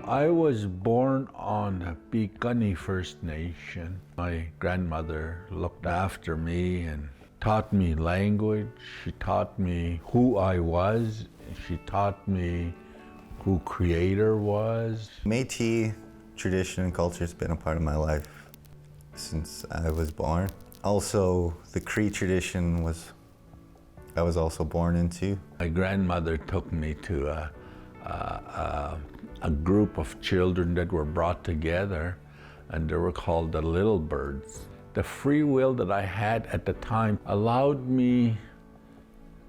I was born on the Piikani First Nation. My grandmother looked after me and taught me language. She taught me who I was. She taught me who Creator was. Métis tradition and culture has been a part of my life since I was born. Also, the Cree tradition I was also born into. My grandmother took me to a group of children that were brought together, and they were called the Little Birds. The free will that I had at the time allowed me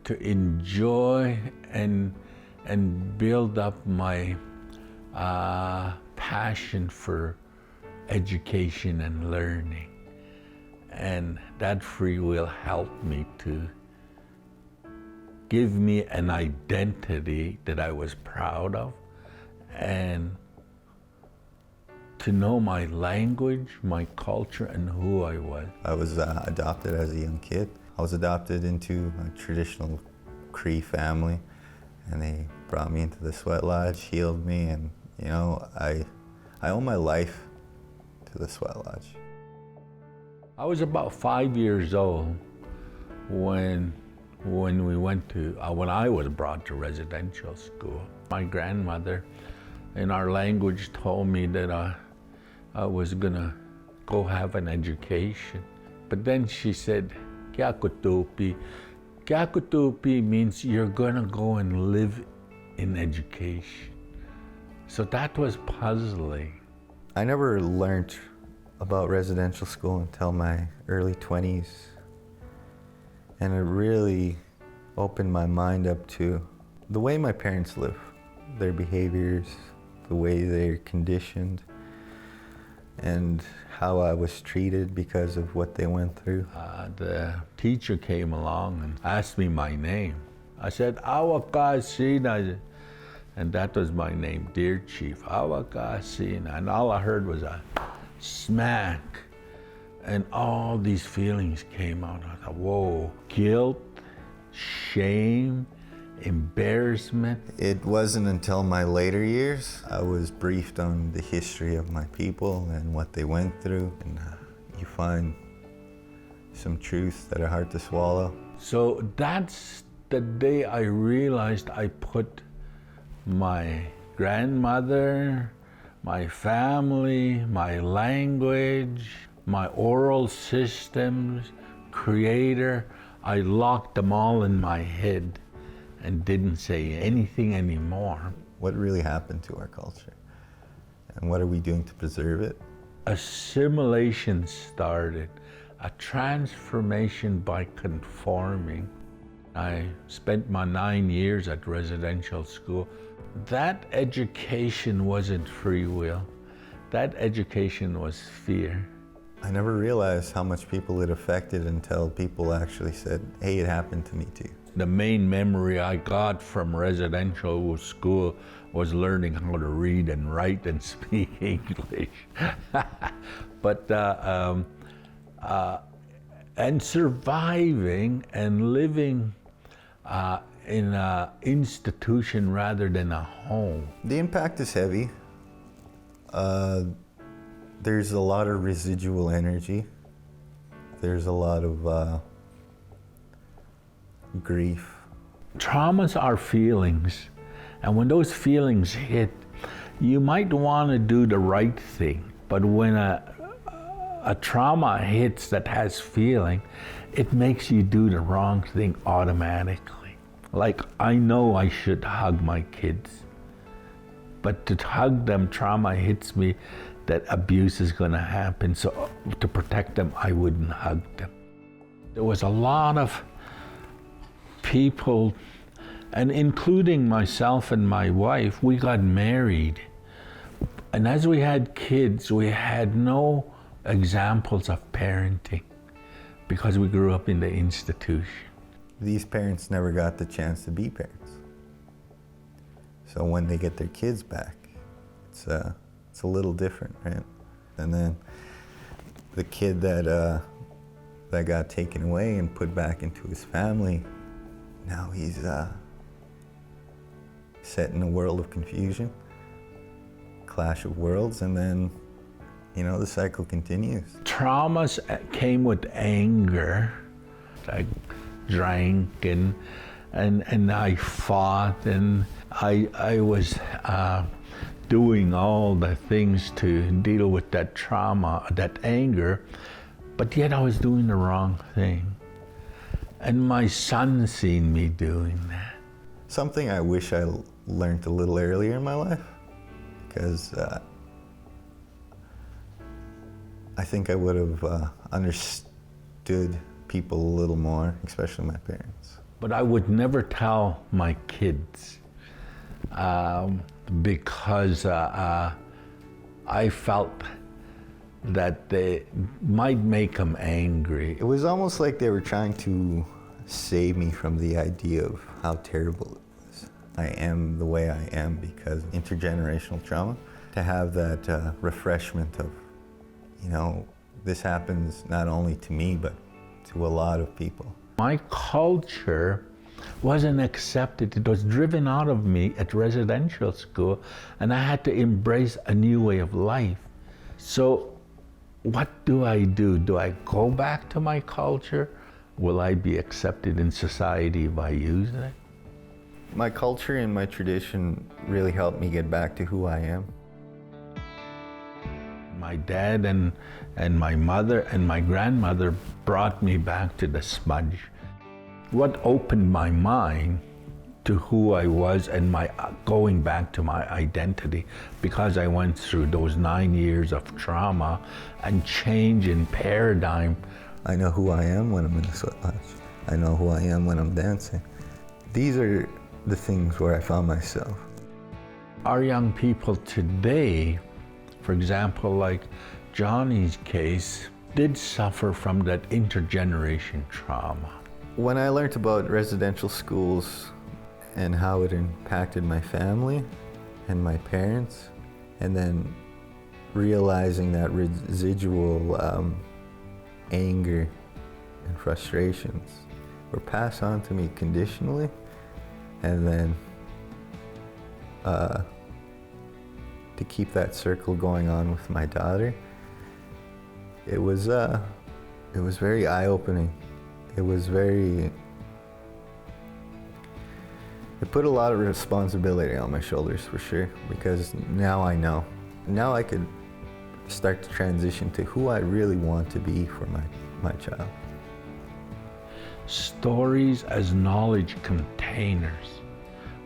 to enjoy and build up my passion for education and learning. And that free will helped me to give me an identity that I was proud of, and to know my language, my culture, and who I was. I was adopted as a young kid. I was adopted into a traditional Cree family, and they brought me into the sweat lodge, healed me, and I owe my life to the sweat lodge. I was about 5 years old when I was brought to residential school. My grandmother in our language told me that I was gonna go have an education. But then she said, "Kya kutupi." Kya kutupi means you're gonna go and live in education. So that was puzzling. I never learned about residential school until my early 20s. And it really opened my mind up to the way my parents live, their behaviors, the way they're conditioned, and how I was treated because of what they went through. The teacher came along and asked me my name. I said, Awakasina, and that was my name, Dear Chief, Awakasina. And all I heard was a smack, and all these feelings came out. I thought, whoa, guilt, shame, embarrassment. It wasn't until my later years I was briefed on the history of my people and what they went through, and you find some truths that are hard to swallow. So that's the day I realized I put my grandmother, my family, my language, my oral systems, Creator, I locked them all in my head and didn't say anything anymore. What really happened to our culture? And what are we doing to preserve it? Assimilation started, a transformation by conforming. I spent my 9 years at residential school. That education wasn't free will. That education was fear. I never realized how much people it affected until people actually said, hey, it happened to me too. The main memory I got from residential school was learning how to read and write and speak English. And surviving and living in an institution rather than a home. The impact is heavy. There's a lot of residual energy. There's a lot of grief. Traumas are feelings, and when those feelings hit, you might want to do the right thing, but when a trauma hits that has feeling, it makes you do the wrong thing automatically. Like, I know I should hug my kids, but to hug them, trauma hits me that abuse is going to happen, so to protect them, I wouldn't hug them. There was a lot of people, and including myself and my wife, we got married. And as we had kids, we had no examples of parenting because we grew up in the institution. These parents never got the chance to be parents. So when they get their kids back, it's a little different, right? And then the kid that got taken away and put back into his family, now he's set in a world of confusion, clash of worlds, and then, the cycle continues. Traumas came with anger. I drank and I fought, and I was doing all the things to deal with that trauma, that anger, but yet I was doing the wrong thing. And my son seen me doing that. Something I wish I learned a little earlier in my life, because I think I would have understood people a little more, especially my parents. But I would never tell my kids because I felt that they might make them angry. It was almost like they were trying to save me from the idea of how terrible it was. I am the way I am because intergenerational trauma. To have that refreshment of, this happens not only to me, but to a lot of people. My culture wasn't accepted. It was driven out of me at residential school, and I had to embrace a new way of life. So what do? Do I go back to my culture? Will I be accepted in society if I use it? My culture and my tradition really helped me get back to who I am. My dad and my mother and my grandmother brought me back to the smudge. What opened my mind to who I was and my going back to my identity, because I went through those 9 years of trauma and change in paradigm. I know who I am when I'm in the sweat lodge. I know who I am when I'm dancing. These are the things where I found myself. Our young people today, for example, like Johnny Caisse, did suffer from that intergeneration trauma. When I learned about residential schools and how it impacted my family and my parents, and then realizing that residual anger and frustrations were passed on to me conditionally, and then to keep that circle going on with my daughter, it was very eye-opening. It put a lot of responsibility on my shoulders, for sure, because now I know. Now I could start to transition to who I really want to be for my child. Stories as knowledge containers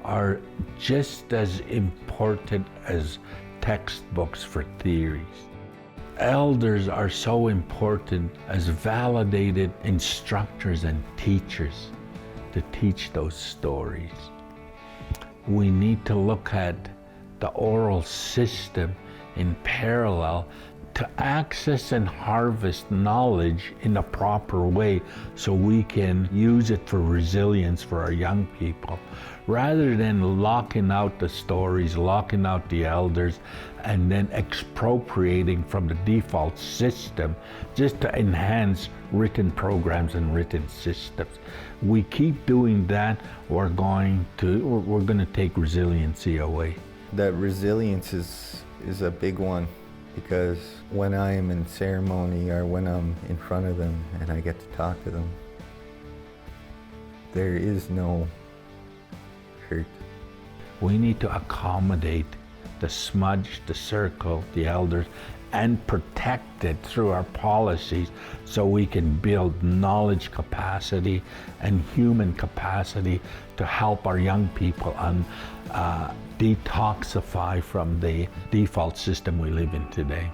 are just as important as textbooks for theories. Elders are so important as validated instructors and teachers to teach those stories. We need to look at the oral system in parallel to access and harvest knowledge in a proper way so we can use it for resilience for our young people, rather than locking out the stories, locking out the elders, and then expropriating from the default system just to enhance written programs and written systems. We keep doing that, we're going to take resiliency away. That resilience is a big one, because when I am in ceremony or when I'm in front of them and I get to talk to them, there is no hurt. We need to accommodate the smudge, the circle, the elders, and protect it through our policies so we can build knowledge capacity and human capacity to help our young people detoxify from the default system we live in today.